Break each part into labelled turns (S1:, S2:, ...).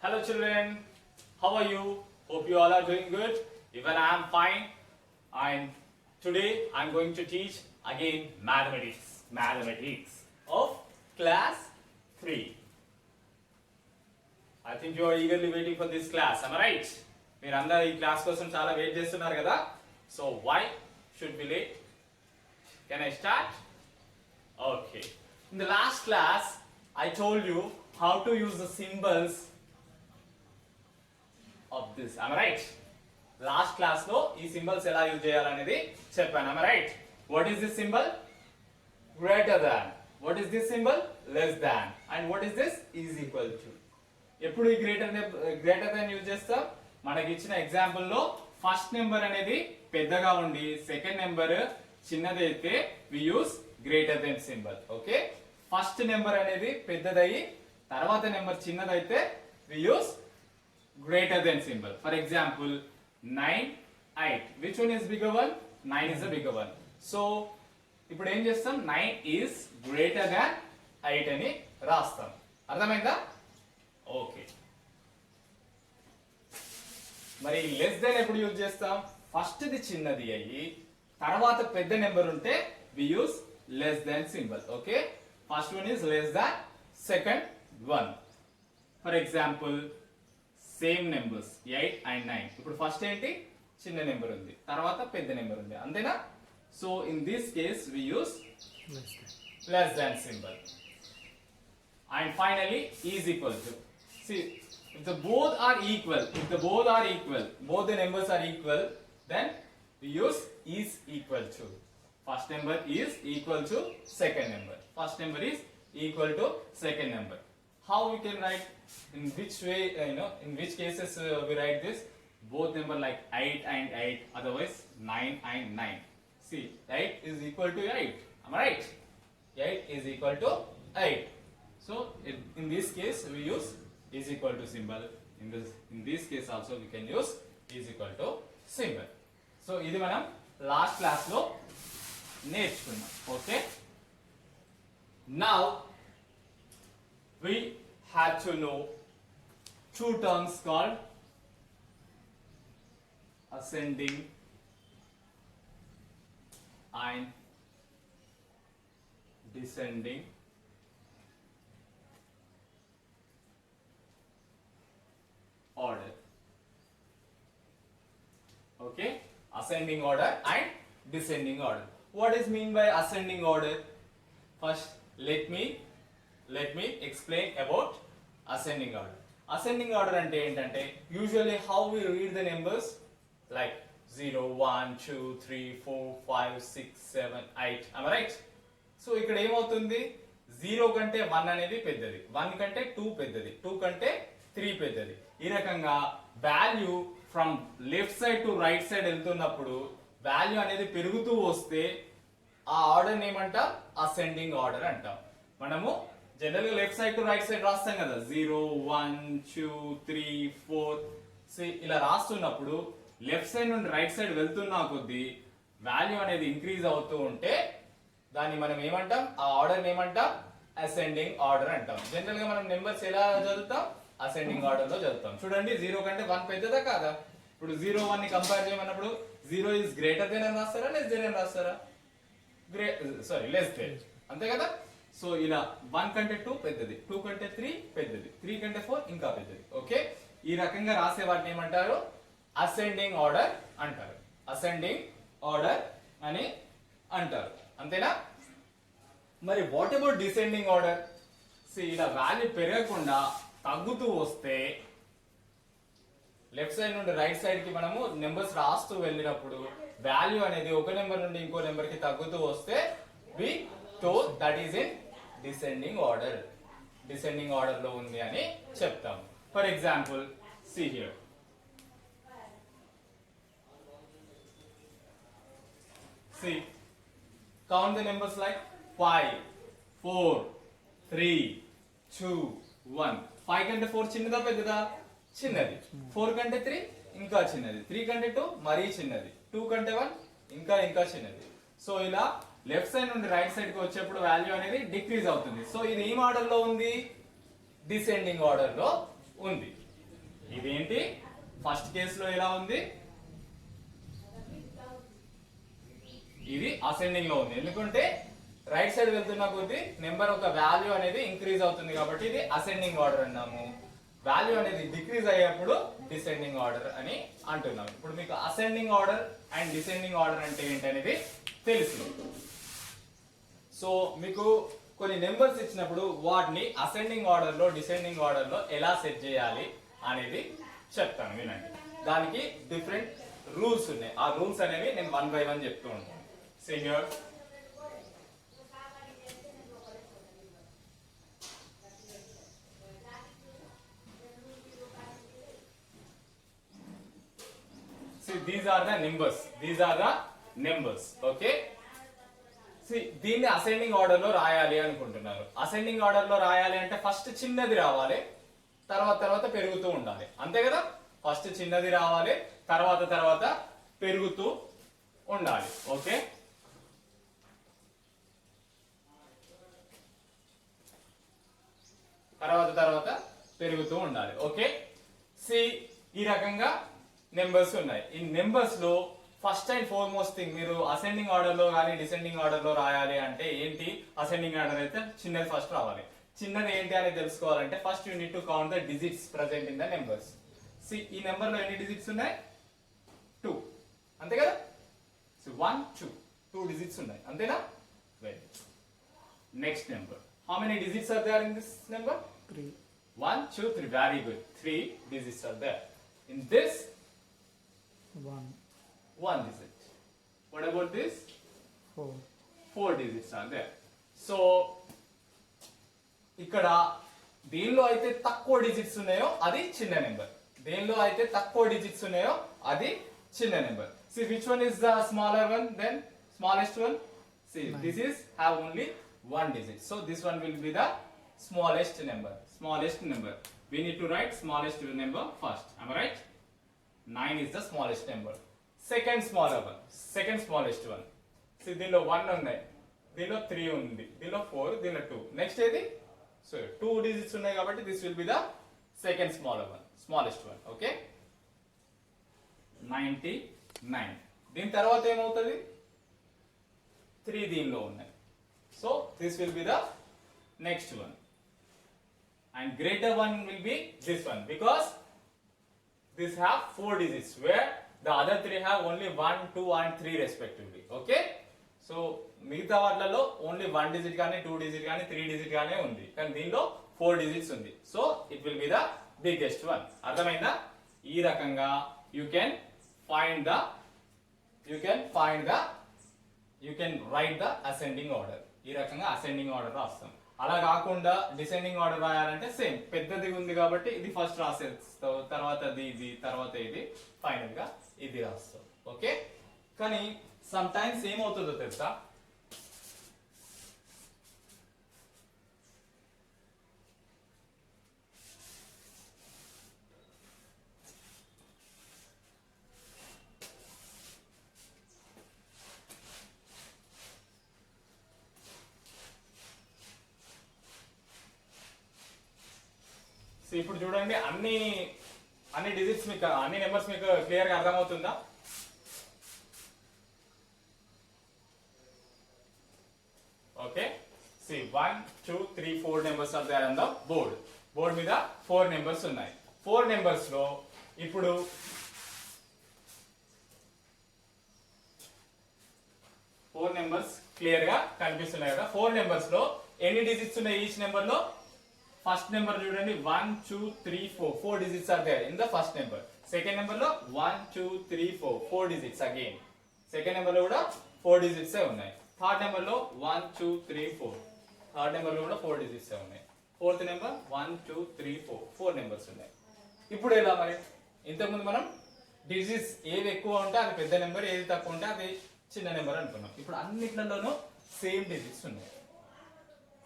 S1: Hello children, how are you? Hope you all are doing good. Even I am fine. And today I am going to teach again mathematics of class 3. I think you are eagerly waiting for this class, am I right? మీరు అందరూ ఈ class కోసం చాలా wait చేస్తున్నారు కదా? So why should we late? Can I start? Okay. In the last class I told you how to use the symbols of this. Am I right? Last class లో ఈ symbols ఎలా use చేయాలనేది చెప్పాను. Am I right? What is this symbol? Greater than. What is this symbol? Less than. And what is this? Is equal to. ఎప్పుడు ఈ greater than use చేస్తాం? మనకి ఇచ్చిన ఎగ్జాంపుల్ లో ఫస్ట్ నెంబర్ అనేది పెద్దగా ఉండి సెకండ్ నెంబర్ చిన్నదైతే we use greater than symbol. Okay, first number అనేది పెద్దదయ్యి తర్వాత నెంబర్ చిన్నదైతే we use greater than symbol. For example, 9, 8. Which one is bigger one? 9 is the bigger one. So, ఇప్పుడు ఏం చేస్తాం? 9 is greater than 8 అని రాస్తాం. అర్థమైందా? ఓకే. మరి లెస్ దెన్ ఎప్పుడు యూజ్ చేస్తాం? ఫస్ట్ ది చిన్నది అయ్యి తర్వాత పెద్ద నెంబర్ ఉంటే we use less than symbol. Okay, first one is less than second one. For example same numbers 8 and 9. ఇప్పుడు ఫస్ట్ ఏంటి? చిన్న నెంబర్ ఉంది, తర్వాత పెద్ద నెంబర్ ఉంది, అంతేనా? So in this case we use less than symbol. And finally is equal to. See, if the both are equal, both the numbers are equal, then we use is equal to. First number is equal to second number. First number is equal to second number. How we can write? In which way, in which cases we write this? Both number like 8 and 8, otherwise 9 and 9. See, 8 is equal to 8. Am I right? 8 is equal to 8. So in this case we use is equal to symbol. In this case also we can use is equal to symbol. So ఇది మనం last class లో నేర్చుకున్నాం. Okay, now we had to know two terms called ascending and descending order. Okay, ascending order and descending order. What is mean by ascending order? First let me explain about ascending order. Ascending order అంటే ఏంటంటే usually how we read the numbers like 0 1 2 3 4 5 6 7 8. am I right? So ఇక్కడ ఏమవుతుంది? 0 కంటే 1 అనేది పెద్దది, 1 కంటే 2 పెద్దది, 2 కంటే 3 పెద్దది. ఈ రకంగా value from left side to right side వెళ్తున్నప్పుడు వాల్యూ అనేది పెరుగుతూ వస్తే ఆ ఆర్డర్ ఏమంటాం? అసెండింగ్ ఆర్డర్ అంటాం. మనము జనరల్ గా left side to right side రాస్తాం కదా, 0 1 2 3 4 ఇలా రాస్తున్నప్పుడు లెఫ్ట్ సైడ్ నుండి రైట్ సైడ్ వెళ్తున్నా కొద్దీ వాల్యూ అనేది ఇంక్రీజ్ అవుతూ ఉంటే దాన్ని మనం ఏమంటాం? ఆ ఆర్డర్ ఏమంటాం? అసెండింగ్ ఆర్డర్ అంటాం. జనరల్ గా మనం నెంబర్స్ ఎలా చదువుతాం? అసెండింగ్ ఆర్డర్ లో చదువుతాం. చూడండి, 0 కంటే 1 పెద్దదా కాదా? ఇప్పుడు 0 1 ని కంపేర్ చేయమన్నప్పుడు 0 ఇస్ గ్రేటర్ దెన్ అని రాస్తారా, లెస్ దెన్ అని రాస్తారా? లెస్ దెన్, అంతే కదా? సో ఇలా 1 కంటే 2 పెద్దది, 2 కంటే 3 పెద్దది, 3 కంటే 4 ఇంకా పెద్దది. ఓకే, ఈ రకంగా రాసే వాటిని ఏమంటారు? అసెండింగ్ ఆర్డర్ అంటారు. అసెండింగ్ ఆర్డర్ అని అంటారు, అంతేనా? మరి వాట్ అబౌట్ డిసెండింగ్ ఆర్డర్? ఇలా వాల్యూ పెరగకుండా తగ్గుతూ వస్తే లెఫ్ట్ సైడ్ నుండి రైట్ సైడ్ కి మనము నెంబర్స్ రాస్తూ వెళ్ళినప్పుడు వాల్యూ అనేది ఒక నెంబర్ నుండి ఇంకో నెంబర్ కి తగ్గుతూ వస్తే we told that is in descending order. Descending order లో ఉంది అని చెప్తాం. For example, see here. See, count the numbers like 5 4 3 2 1. 5 కంటే 4 చిన్నదా పెద్దదా? చిన్నది. 4 కంటే 3 ఇంకా చిన్నది, 3 కంటే 2 మరీ చిన్నది, 2 కంటే 1 ఇంకా చిన్నది. సో ఇలా లెఫ్ట్ సైడ్ నుండి రైట్ సైడ్ కి వచ్చేప్పుడు వాల్యూ అనేది డిక్రీజ్ అవుతుంది. సో ఇది ఏ ఆర్డర్ లో ఉంది? డిసెండింగ్ ఆర్డర్ లో ఉంది. ఇదేంటి ఫస్ట్ కేసులో ఎలా ఉంది, ఇది అసెండింగ్ లో ఉంది. ఎందుకంటే రైట్ సైడ్ వెళ్తున్న కొద్దీ నెంబర్ ఒక వాల్యూ అనేది ఇంక్రీజ్ అవుతుంది కాబట్టి ఇది అసెండింగ్ ఆర్డర్ అన్నాము. వాల్యూ అనేది డిక్రీజ్ అయ్యేప్పుడు డిసెండింగ్ ఆర్డర్ అని అంటున్నాం. ఇప్పుడు మీకు ascending order and descending order అంటే ఏంటనేది తెలుసు. సో మీకు కొన్ని నెంబర్స్ ఇచ్చినప్పుడు వాటిని అసెండింగ్ ఆర్డర్ లో డిసెండింగ్ ఆర్డర్ లో ఎలా సెట్ చేయాలి అనేది చెప్తాను, వినండి. దానికి డిఫరెంట్ రూల్స్ ఉన్నాయి. ఆ రూల్స్ అనేవి నేను 1 by 1 చెప్తూ ఉంటాను. Senior these are the numbers. Okay, see దీన్ని అసెండింగ్ ఆర్డర్ లో రాయాలి అనుకుంటున్నారు. అసెండింగ్ ఆర్డర్ లో రాయాలి అంటే ఫస్ట్ చిన్నది రావాలి, తర్వాత పెరుగుతూ ఉండాలి, అంతే కదా. ఫస్ట్ చిన్నది రావాలి, తర్వాత పెరుగుతూ ఉండాలి. ఓకే, తర్వాత పెరుగుతూ ఉండాలి. ఓకే, సి ఈ రకంగా నెంబర్స్ ఉన్నాయి. ఈ నెంబర్స్ లో ఫస్ట్ అండ్ ఫార్మోస్ట్ థింగ్, మీరు అసెండింగ్ ఆర్డర్ లో కానీ డిసెండింగ్ ఆర్డర్ లో రాయాలి అంటే ఏంటి, అసెండింగ్ ఆర్డర్ అయితే చిన్నది ఫస్ట్ రావాలి. చిన్నది ఏంటి అనేది తెలుసుకోవాలంటే first you need to count the digits present in the numbers. See ఈ నెంబర్ లో ఎన్ని డిజిట్స్ ఉన్నాయి, 2, అంతే కదా. సో 1 2 డిజిట్స్ ఉన్నాయి, అంతేనా. Very next number, how many digits are there in this number,
S2: 3.
S1: 1 2 3, very good. 3 digits are there. In this 1 digit. What about this, 4 digits are there. So ఇక్కడ దేనిలో అయితే తక్కువ డిజిట్స్ ఉన్నాయో అది చిన్న నెంబర్, దేనిలో అయితే తక్కువ డిజిట్స్ ఉన్నాయో అది చిన్న number. See which one is the smaller one, then smallest one. See
S2: 9.
S1: this is have only 1 digit, so this one will be the smallest number. We need to write smallest number first, am I right? 9 is the smallest number. Second smallest one. See దీనిలో 1 ఉన్నాయి, దీనిలో 3 ఉంది, దీనిలో 4, దీనిలో 2. Next ఏది, so 2 digits ఉన్నాయి కాబట్టి this will be the second smallest one. Okay, 99. దీని తర్వాత ఏమవుతుంది, 3 దీనిలో ఉన్నాయి, so this will be the next one. And greater one will be this one, because this have 4 digits where the other 3 have only 1 2 and 3 respectively. Okay, so మిగతా వాటిలలో only 1 digit కానీ 2 digit కానీ 3 digit గానే ఉంది, కానీ దీనిలో 4 digits ఉంది. So it will be the biggest one. అర్థమైందా? ఈ రకంగా you can write the ascending order. ఈ రకంగా అసెండింగ్ ఆర్డర్ రాస్తాం. అలా కాకుండా డిసెండింగ్ ఆర్డర్ రాయాలంటే సేమ్, పెద్దది ఉంది కాబట్టి ఇది ఫస్ట్ రాసేస్తావు, తర్వాత ఇది, తర్వాత ఇది, ఫైనల్ గా ఇది రాస్తావు. ఓకే, కానీ సమ్ టైమ్స్ ఏమవుతుందో తెలుసా, ఇప్పుడు చూడండి అన్ని డిజిట్స్ మీకు, అన్ని నెంబర్స్ మీకు క్లియర్ గా అర్థమవుతుందా? Okay, see 1 2 3 4 numbers are there on the board మీద 4 నెంబర్స్ ఉన్నాయి. 4 నెంబర్స్ లో ఇప్పుడు క్లియర్ గా కనిపిస్తున్నాయి కదా. 4 నెంబర్స్ లో ఎన్ని డిజిట్స్ ఉన్నాయి ఈచ్ నెంబర్ లో? ఫస్ట్ నెంబర్ చూడండి 1 2 3 4 digits are there in the first number. Second number లో 1 2 3 4 digits again. సెకండ్ నెంబర్ లో కూడా 4 digits ఉన్నాయి. థర్డ్ నెంబర్ లో 1 2 3 4, థర్డ్ నెంబర్ లో కూడా 4 digits ఉన్నాయి. ఫోర్త్ నెంబర్ 1 2 3 4 నెంబర్స్ ఉన్నాయి. ఇప్పుడు ఎలా మరి, ఇంతకుముందు మనం డిజిట్స్ ఏది ఎక్కువ ఉంటే అది పెద్ద నెంబర్, ఏది తక్కువ ఉంటే అది చిన్న నెంబర్ అనుకున్నాం. ఇప్పుడు అన్నిట్లలోనూ సేమ్ డిజిట్స్ ఉన్నాయి.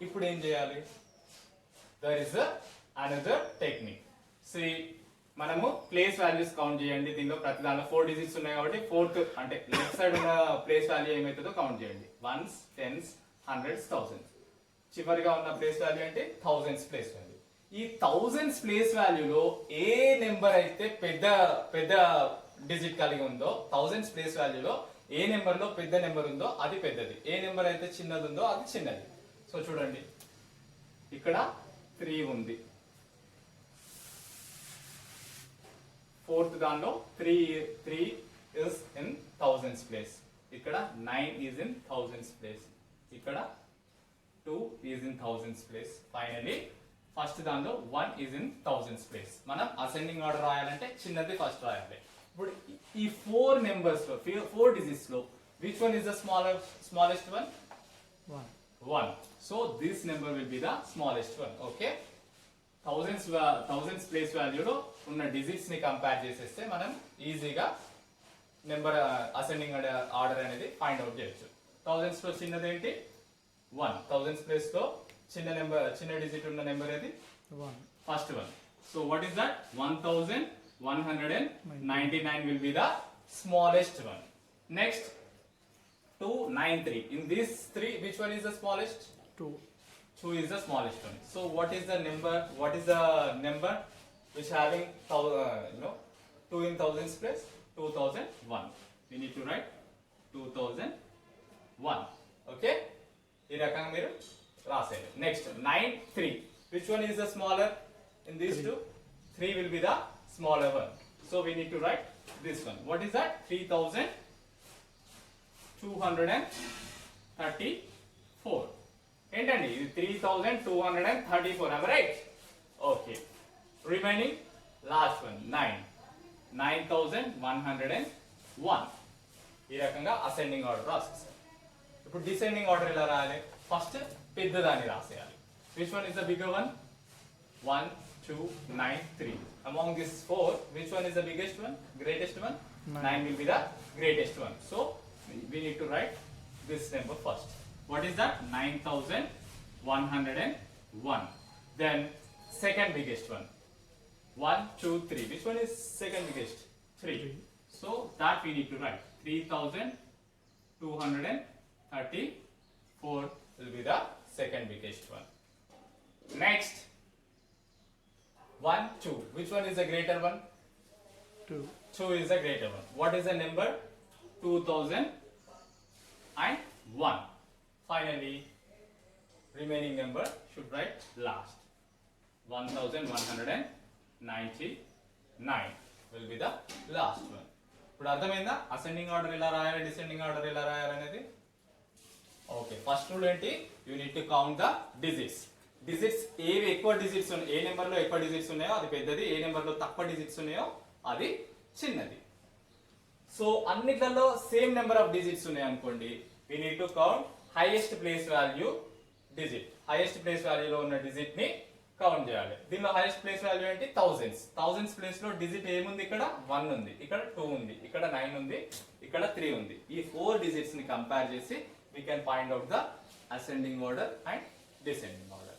S1: ఇప్పుడు ఏం చేయాలి? There is another technique. See, మనము ప్లేస్ వాల్యూస్ కౌంట్ చేయండి. దీనిలో ప్రతి దానిలో 4 డిజిట్స్ ఉన్నాయి కాబట్టి ఫోర్త్ అంటే లెఫ్ట్ సైడ్ ఉన్న ప్లేస్ వాల్యూ ఏమైతుందో కౌంట్ చేయండి. 1s 10s 100s 1000s. చివరిగా ఉన్న ప్లేస్ వాల్యూ అంటే 1000s ప్లేస్ వాల్యూ. ఈ థౌజండ్స్ ప్లేస్ వాల్యూలో ఏ నెంబర్ అయితే పెద్ద పెద్ద డిజిట్ కలిగి ఉందో, థౌజండ్స్ ప్లేస్ వాల్యూలో ఏ నెంబర్ లో పెద్ద నెంబర్ ఉందో అది పెద్దది, ఏ నెంబర్ అయితే చిన్నది ఉందో అది చిన్నది. సో చూడండి ఇక్కడ 3 ఉంది, ఫోర్త్ దానిలో 3 ఇస్ ఇన్ థౌజండ్స్ ప్లేస్, ఇక్కడ 9 ఈజ్ ఇన్ థౌజండ్స్ ప్లేస్, ఇక్కడ 2 is in thousands place. Finally first దానిలో 1 ఈజ్ ఇన్ థౌజండ్స్ ప్లేస్. మనం అసెండింగ్ ఆర్డర్ రాయాలంటే చిన్నది ఫస్ట్ రాయాలి. ఇప్పుడు ఈ 4 నెంబర్స్ లో 4 డిజిట్స్ లో which one is the smallest one? 1. So this number will be the smallest one. Okay, thousands place వాల్యూలో ఉన్న డిజిట్స్ ని కంపేర్ చేసేస్తే మనం ఈజీగా నెంబర్ అసెండింగ్ ఆర్డర్ అనేది ఫైండ్ అవుట్ చేయొచ్చు. థౌజండ్స్ లో చిన్నది ఏంటి? 1. థౌజండ్స్ ప్లేస్ లో చిన్న డిజిట్ ఉన్న నెంబర్ ఏది? 1. First one. So what is that? 1199 will be the smallest one. Next 293. In these 3, which one is the smallest? 2. 2 is the smallest one. So what is the number? What is the number which having 2 in thousands place? 2001. We need to write 2001. Okay? ఈ రకంగా మీరు రాసేయండి. Next 93. Which one is the smaller in these 2? 3 will be the smaller one. So we need to write this one. What is that? 3234. ఏంటండి ఇది? 3234. am I right? Okay. Remaining last one 9101. ఈ రకంగా ascending order రాసేసాం. ఇప్పుడు descending order ఎలా రాయాలి? First పెద్దదాన్ని రాసేయాలి. Which one is the bigger one? 1 2 9 3. Among these 4, which one is the biggest one? Greatest one? 9 will be the greatest one. So we need to write this number first. What is that? 9101. Then second biggest one. 1 2 3. Which one is second biggest? 3. So that we need to write 3234 will be the second biggest one. Next 1 2. Which one is the greater one? 2. 2 is the greater one. What is the number? 2001. Finally, remaining number should write last. 1199 will be the last one. ఇప్పుడు అర్థమైందా ascending order ఎలా రాయాలి, descending order ఎలా రాయాలి అనేది? Okay, first rule ఏంటి? You need to count the digits. Digits ఏవి ఎక్కువ డిజిట్స్ ఉన్నాయి, ఏ నెంబర్ లో ఎక్కువ డిజిట్స్ ఉన్నాయో అది పెద్దది, ఏ నెంబర్ లో తక్కువ డిజిట్స్ ఉన్నాయో అది చిన్నది. సో అన్నిట్లలో సేమ్ నెంబర్ ఆఫ్ డిజిట్స్ ఉన్నాయి అనుకోండి, we need to count highest place value digit. Highest place వాల్యూలో ఉన్న డిజిట్ ని కౌంట్ చేయాలి. దీనిలో హైయెస్ట్ ప్లేస్ వాల్యూ ఏంటి? థౌజండ్స్ ప్లేస్ లో డిజిట్ ఏముంది? ఇక్కడ 1 ఉంది, ఇక్కడ 2 ఉంది, ఇక్కడ 9 ఉంది, ఇక్కడ 3 ఉంది. ఈ 4 డిజిట్స్ ని కంపేర్ చేసి we can find out the ascending order and descending order.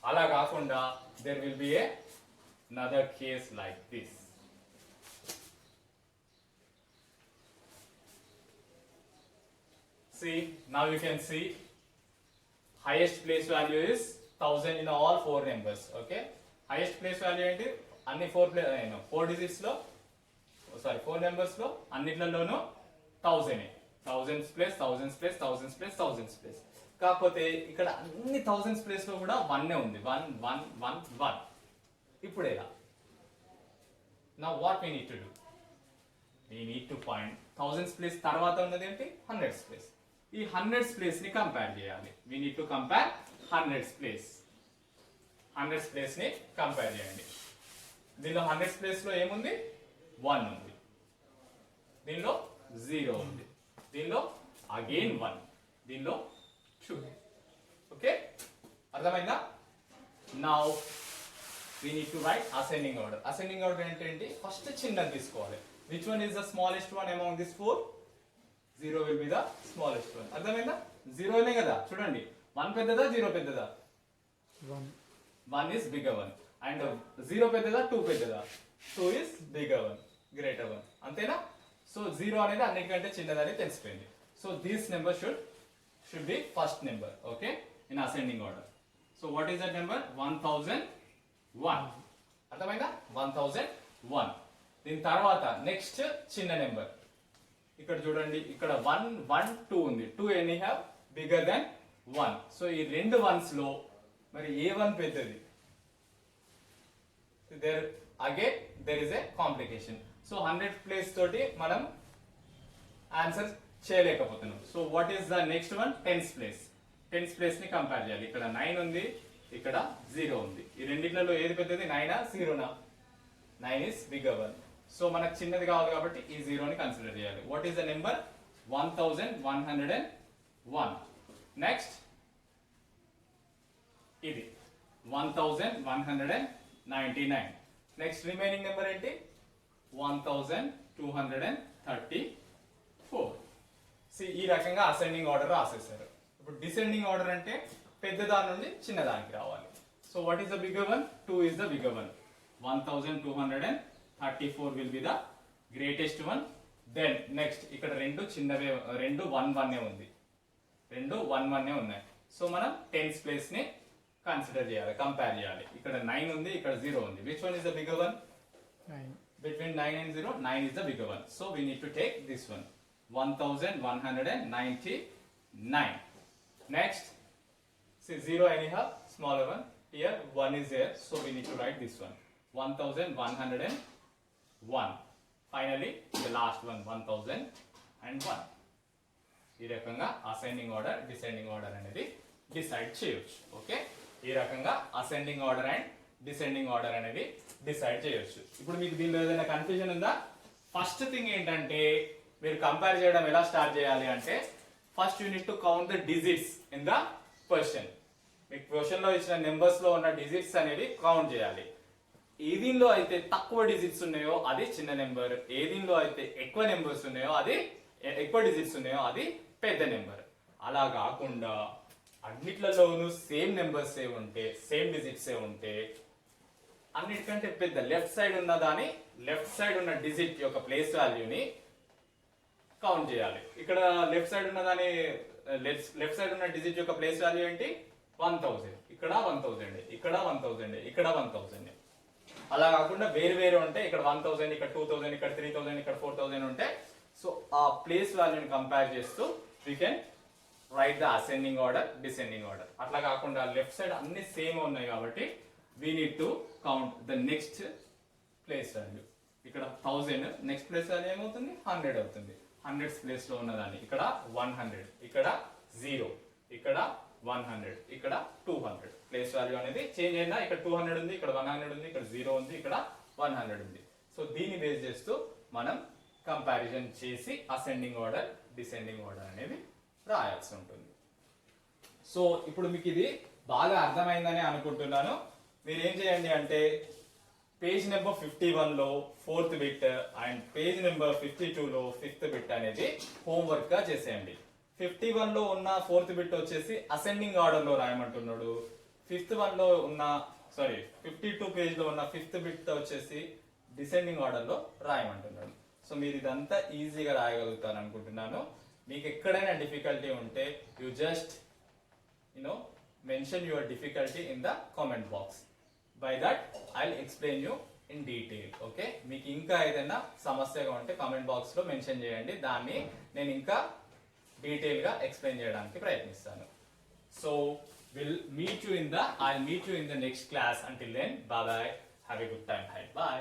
S1: అలా కాకుండా there will be another case like this. See, now you can see highest place value is 1000 in all 4 numbers. Okay, highest place value ఏంటి? అన్ని 4 digits లో, sorry 4 numbers లో అన్నిట్లలోనూ 1000. Thousands place thousands place thousands place thousands place. కాకపోతే ఇక్కడ అన్ని thousands place లో కూడా 1 ఉంది. 1 1 1 1. ఇప్పుడు ఎలా? Now what we need to do? We need to find thousands place తర్వాత ఉన్నది ఏంటి? Hundreds place. ఈ హండ్రెడ్స్ ప్లేస్ ని కంపేర్ చేయాలి. We need to compare hundreds place. Hundreds place ని కంపేర్ చేయండి. దీనిలో హండ్రెడ్స్ ప్లేస్ లో ఏముంది? 1 ఉంది, దీనిలో 0 ఉంది, దీనిలో అగైన్ 1, దీనిలో 2. ఓకే, అర్థమైందా? Now we need to write ascending order. Ascending order ఏంటి? ఫస్ట్ చిన్నది తీసుకోవాలి. Which one is the smallest one among these 4? 0 will be the smallest one. అర్థమైందా? 0 నే కదా. చూడండి, 1 పెద్దదా 0 పెద్దదా? 1 is bigger one. And 0 పెద్దదా 2 పెద్దదా? 2 is bigger one, greater one. అంతేనా? సో 0 అనేది అన్నిటికంటే చిన్నదని తెలిసిపోయింది. So this number should be first number, okay, in ascending order. So what is that number? 1001. 1. అర్థమైందా? 1001. దీని తర్వాత నెక్స్ట్ చిన్న నెంబర్ ఇక్కడ చూడండి, ఇక్కడ 1 1 2 ఉంది. 2 any have bigger than 1. So ఈ రెండు వన్స్ లో మరి ఏ వన్ పెద్దది? there is a complication. So 100 place తోటి మనం ఆన్సర్ చేయలేకపోతున్నాం. So what is the next one? Tens place. Tens place ని కంపేర్ చేయాలి. ఇక్కడ 9 ఉంది, ఇక్కడ 0 ఉంది. ఈ రెండిట్లలో ఏది పెద్దది? 9ఆ 0నా? 9 is bigger one. సో మనకు చిన్నది కావాలి కాబట్టి ఈ 0 ని కన్సిడర్ చేయాలి. What is the number? 1101. Next ఇది 1199. నెక్స్ట్ రిమైనింగ్ నెంబర్ ఏంటి? 1234. ఈ రకంగా అసెండింగ్ ఆర్డర్ రాసేసారు. ఇప్పుడు డిసెండింగ్ ఆర్డర్ అంటే పెద్ద దాని నుండి చిన్న దానికి రావాలి. So what is the bigger one? 2 is the bigger one. 1234 will be the greatest one. Then next ఇక్కడ రెండు చిన్నవే, రెండు 1 1 ఉంది. రెండు 1 1 ఉన్నాయి. సో మనం టెన్స్ ప్లేస్ ని కన్సిడర్ చేయాలి, కంపేర్ చేయాలి. ఇక్కడ 9 ఉంది, ఇక్కడ 0 ఉంది. Which one is the bigger one?
S2: 9.
S1: Between 9 and 0, 9 is the bigger one. So we need to take this one. 1199. Next, see 0 anyhow, smaller one. Here 1 is there, so we need to write this one. 1101. Finally, the last one, 1001. ఈ రకంగా ascending order, descending order అనేది decide చేయొచ్చు. Okay, ఈ రకంగా ascending order and descending order అనేది decide చేయొచ్చు. ఇప్పుడు మీకు దీనిలో ఏదైనా కన్ఫ్యూజన్ ఉందా? ఫస్ట్ థింగ్ ఏంటంటే మీరు కంపేర్ చేయడం ఎలా స్టార్ట్ చేయాలి అంటే first you need to count the digits in the question. మీకు క్వశ్చన్ లో ఇచ్చిన నెంబర్స్ లో ఉన్న డిజిట్స్ అనేవి కౌంట్ చేయాలి. ఏదీనిలో అయితే తక్కువ డిజిట్స్ ఉన్నాయో అది చిన్న నెంబర్, ఏదీనిలో అయితే ఎక్కువ నెంబర్స్ ఉన్నాయో అది ఎక్కువ డిజిట్స్ ఉన్నాయో అది పెద్ద నెంబర్. అలా కాకుండా అన్నిట్లలోనూ సేమ్ నెంబర్స్ ఏ ఉంటే, సేమ్ డిజిట్స్ ఏ ఉంటే అన్నిటికంటే పెద్ద లెఫ్ట్ సైడ్ ఉన్న దాని, లెఫ్ట్ సైడ్ ఉన్న డిజిట్ యొక్క ప్లేస్ వాల్యూని కౌంట్ చేయాలి. ఇక్కడ లెఫ్ట్ సైడ్ ఉన్న దాని, లెఫ్ట్ సైడ్ ఉన్న డిజిట్ యొక్క ప్లేస్ వాల్యూ ఏంటి? 1000. ఇక్కడ 1000, ఇక్కడ 1000, ఇక్కడ 1000. అలా కాకుండా వేరు వేరు ఉంటే ఇక్కడ 1000, ఇక్కడ 2000, ఇక్కడ 3000, ఇక్కడ 4000 ఉంటే సో ఆ ప్లేస్ వాల్యూని కంపేర్ చేస్తూ we can write the ascending order, descending order. అట్లా కాకుండా లెఫ్ట్ సైడ్ అన్ని సేమ్ ఉన్నాయి కాబట్టి we need to count the next place value. ఇక్కడ 1000, నెక్స్ట్ ప్లేస్ వాల్యూ ఏమవుతుంది? 100 అవుతుంది. 100 ప్లేస్ లో ఉన్నదాన్ని ఇక్కడ 100, ఇక్కడ 0, ఇక్కడ 100, ఇక్కడ 200. ప్లేస్ వాల్యూ అనేది చేంజ్ అయిందా? ఇక్కడ 200 ఉంది, ఇక్కడ 100 ఉంది, ఇక్కడ 0 ఉంది, ఇక్కడ 100 ఉంది. సో దీన్ని బేస్ చేస్తూ మనం కంపారిజన్ చేసి అసెండింగ్ ఆర్డర్, డిసెండింగ్ ఆర్డర్ అనేది రాయాల్సి ఉంటుంది. సో ఇప్పుడు మీకు ఇది బాగా అర్థమైందని అనుకుంటున్నాను. మీరు ఏం చేయండి అంటే పేజ్ నెంబర్ 51 లో 4th bit and page number 52 లో 5th బిట్ అనేది హోంవర్క్ గా చేసేయండి. 51 లో ఉన్న 4th బిట్ వచ్చేసి అసెండింగ్ ఆర్డర్ లో రాయమంటున్నాడు. 52 పేజ్ లో ఉన్న 5th బిట్ వచ్చేసి డిసెండింగ్ ఆర్డర్ లో రాయమంటున్నాడు. సో మీరు ఇదంతా ఈజీగా రాయగలుగుతారు అనుకుంటున్నాను. మీకు ఎక్కడైనా డిఫికల్టీ ఉంటే you just mention your difficulty in the comment box. By that I'll explain you in detail. Okay, మీకు ఇంకా ఏదైనా సమస్యగా ఉంటే కామెంట్ బాక్స్ లో మెన్షన్ చేయండి, దాన్ని నేను ఇంకా డీటెయిల్ గా ఎక్స్ప్లెయిన్ చేయడానికి ప్రయత్నిస్తాను. So I'll meet you in the next class. Until then, bye bye, have a good time. Bye.